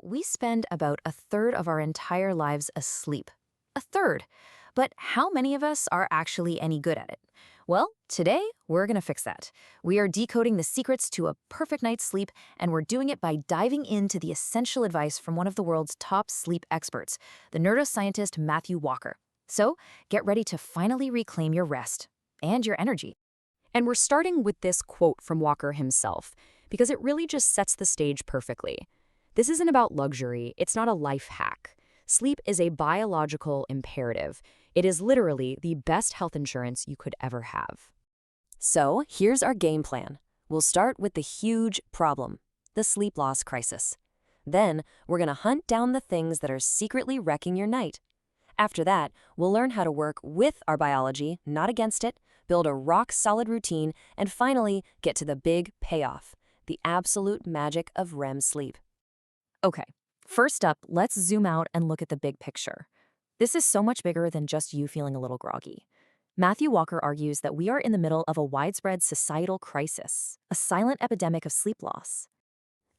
We spend about a third of our entire lives asleep. A third. But how many of us are actually any good at it? Well, today we're going to fix that. We are decoding the secrets to a perfect night's sleep, and we're doing it by diving into the essential advice from one of the world's top sleep experts, the neuroscientist Matthew Walker. So, get ready to finally reclaim your rest and your energy. And we're starting with this quote from Walker himself, because it really just sets the stage perfectly. This isn't about luxury, it's not a life hack. Sleep is a biological imperative. It is literally the best health insurance you could ever have. So, here's our game plan. We'll start with the huge problem, the sleep loss crisis. Then, we're going to hunt down the things that are secretly wrecking your night. After that, we'll learn how to work with our biology, not against it, build a rock-solid routine, and finally, get to the big payoff, the absolute magic of REM sleep. Okay, first up, let's zoom out and look at the big picture. This is so much bigger than just you feeling a little groggy. Matthew Walker argues that we are in the middle of a widespread societal crisis, a silent epidemic of sleep loss.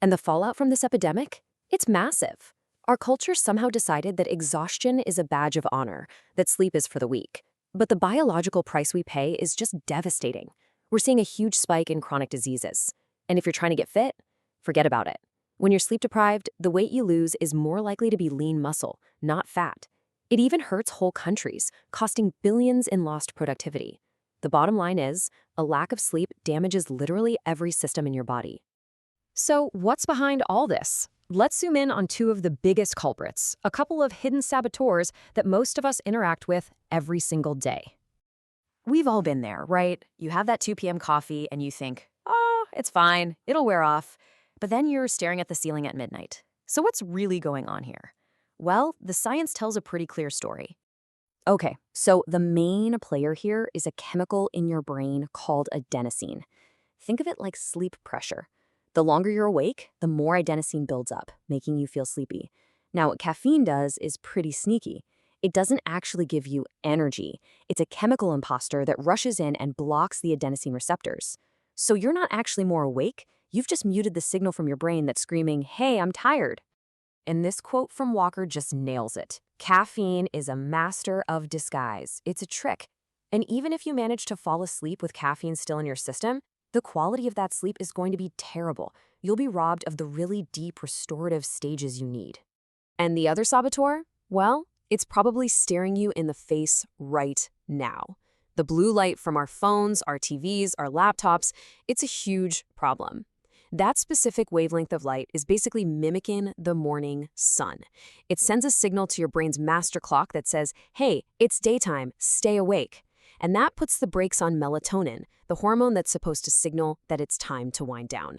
And the fallout from this epidemic? It's massive. Our culture somehow decided that exhaustion is a badge of honor, that sleep is for the weak. But the biological price we pay is just devastating. We're seeing a huge spike in chronic diseases. And if you're trying to get fit, forget about it. When you're sleep deprived, the weight you lose is more likely to be lean muscle, not fat. It even hurts whole countries, costing billions in lost productivity. The bottom line is, a lack of sleep damages literally every system in your body. So, what's behind all this? Let's zoom in on two of the biggest culprits, a couple of hidden saboteurs that most of us interact with every single day. We've all been there, right? You have that 2 p.m. coffee and you think, oh, it's fine, it'll wear off. But then you're staring at the ceiling at midnight. So what's really going on here? Well, the science tells a pretty clear story. Okay, so the main player here is a chemical in your brain called adenosine. Think of it like sleep pressure. The longer you're awake, the more adenosine builds up, making you feel sleepy. Now, what caffeine does is pretty sneaky. It doesn't actually give you energy. It's a chemical imposter that rushes in and blocks the adenosine receptors. So you're not actually more awake, you've just muted the signal from your brain that's screaming, hey, I'm tired. And this quote from Walker just nails it. Caffeine is a master of disguise. It's a trick. And even if you manage to fall asleep with caffeine still in your system, the quality of that sleep is going to be terrible. You'll be robbed of the really deep restorative stages you need. And the other saboteur? Well, it's probably staring you in the face right now. The blue light from our phones, our TVs, our laptops, it's a huge problem. That specific wavelength of light is basically mimicking the morning sun. It sends a signal to your brain's master clock that says, hey, it's daytime, stay awake. And that puts the brakes on melatonin, the hormone that's supposed to signal that it's time to wind down.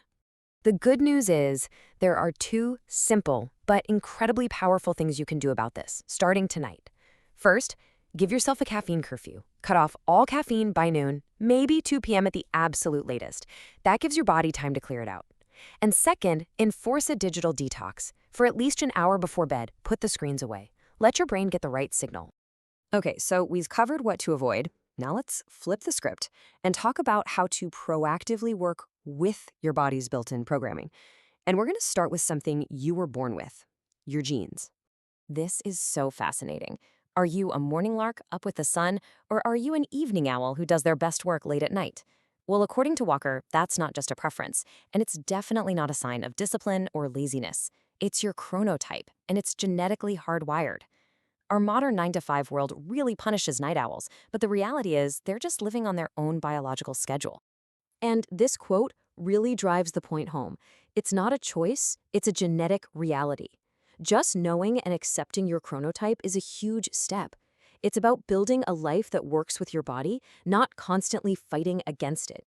The good news is there are two simple but incredibly powerful things you can do about this, starting tonight. First, give yourself a caffeine curfew. Cut off all caffeine by noon, maybe 2 p.m. at the absolute latest. That gives your body time to clear it out. And second, enforce a digital detox. For at least an hour before bed, put the screens away. Let your brain get the right signal. Okay, so we've covered what to avoid. Now let's flip the script and talk about how to proactively work with your body's built-in programming. And we're going to start with something you were born with, your genes. This is so fascinating. Are you a morning lark up with the sun, or are you an evening owl who does their best work late at night? Well, according to Walker, that's not just a preference, and it's definitely not a sign of discipline or laziness. It's your chronotype, and it's genetically hardwired. Our modern 9-to-5 world really punishes night owls, but the reality is they're just living on their own biological schedule. And this quote really drives the point home. It's not a choice, it's a genetic reality. Just knowing and accepting your chronotype is a huge step. It's about building a life that works with your body, not constantly fighting against it.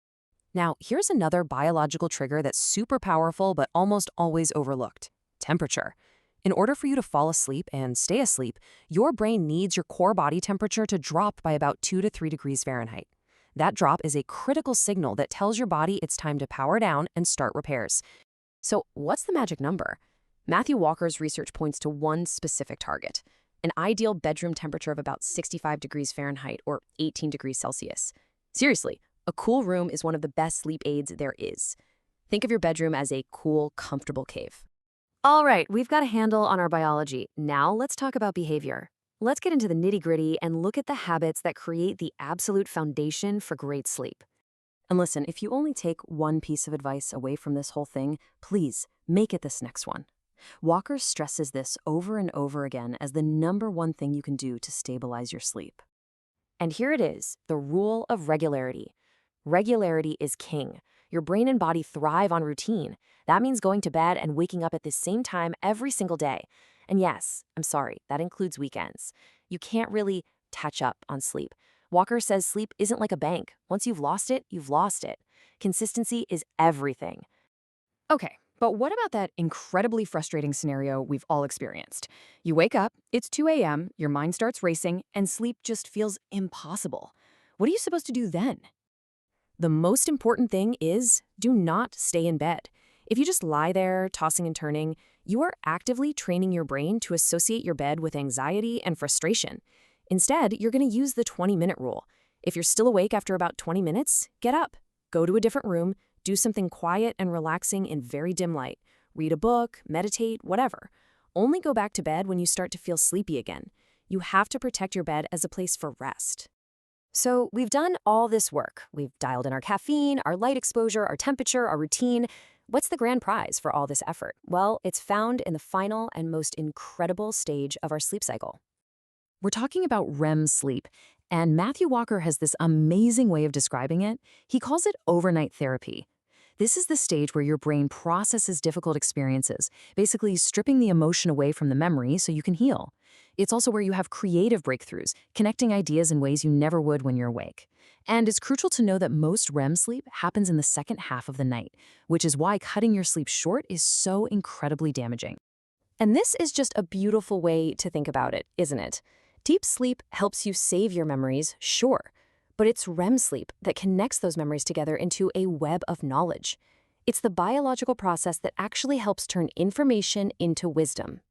Now, here's another biological trigger that's super powerful but almost always overlooked: temperature. In order for you to fall asleep and stay asleep, your brain needs your core body temperature to drop by about 2 to 3 degrees Fahrenheit. That drop is a critical signal that tells your body it's time to power down and start repairs. So, what's the magic number? Matthew Walker's research points to one specific target: an ideal bedroom temperature of about 65 degrees Fahrenheit or 18 degrees Celsius. Seriously, a cool room is one of the best sleep aids there is. Think of your bedroom as a cool, comfortable cave. All right, we've got a handle on our biology. Now let's talk about behavior. Let's get into the nitty-gritty and look at the habits that create the absolute foundation for great sleep. And listen, if you only take one piece of advice away from this whole thing, please make it this next one. Walker stresses this over and over again as the #1 thing you can do to stabilize your sleep. And here it is, the rule of regularity. Regularity is king. Your brain and body thrive on routine. That means going to bed and waking up at the same time every single day. And yes, I'm sorry, that includes weekends. You can't really catch up on sleep. Walker says sleep isn't like a bank. Once you've lost it, you've lost it. Consistency is everything. Okay, but what about that incredibly frustrating scenario we've all experienced? You wake up, it's 2 a.m., your mind starts racing, and sleep just feels impossible. What are you supposed to do then? The most important thing is do not stay in bed. If you just lie there, tossing and turning, you are actively training your brain to associate your bed with anxiety and frustration. Instead, you're going to use the 20-minute rule. If you're still awake after about 20 minutes, get up. Go to a different room, do something quiet and relaxing in very dim light. Read a book, meditate, whatever. Only go back to bed when you start to feel sleepy again. You have to protect your bed as a place for rest. So we've done all this work. We've dialed in our caffeine, our light exposure, our temperature, our routine. What's the grand prize for all this effort? Well, it's found in the final and most incredible stage of our sleep cycle. We're talking about REM sleep, and Matthew Walker has this amazing way of describing it. He calls it overnight therapy. This is the stage where your brain processes difficult experiences, basically stripping the emotion away from the memory so you can heal. It's also where you have creative breakthroughs, connecting ideas in ways you never would when you're awake. And it's crucial to know that most REM sleep happens in the second half of the night, which is why cutting your sleep short is so incredibly damaging. And this is just a beautiful way to think about it, isn't it? Deep sleep helps you save your memories, sure, but it's REM sleep that connects those memories together into a web of knowledge. It's the biological process that actually helps turn information into wisdom.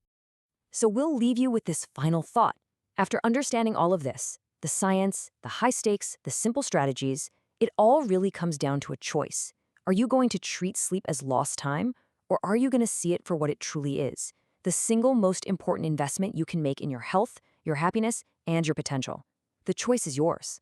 So we'll leave you with this final thought. After understanding all of this, the science, the high stakes, the simple strategies, it all really comes down to a choice. Are you going to treat sleep as lost time, or are you going to see it for what it truly is? The single most important investment you can make in your health, your happiness, and your potential. The choice is yours.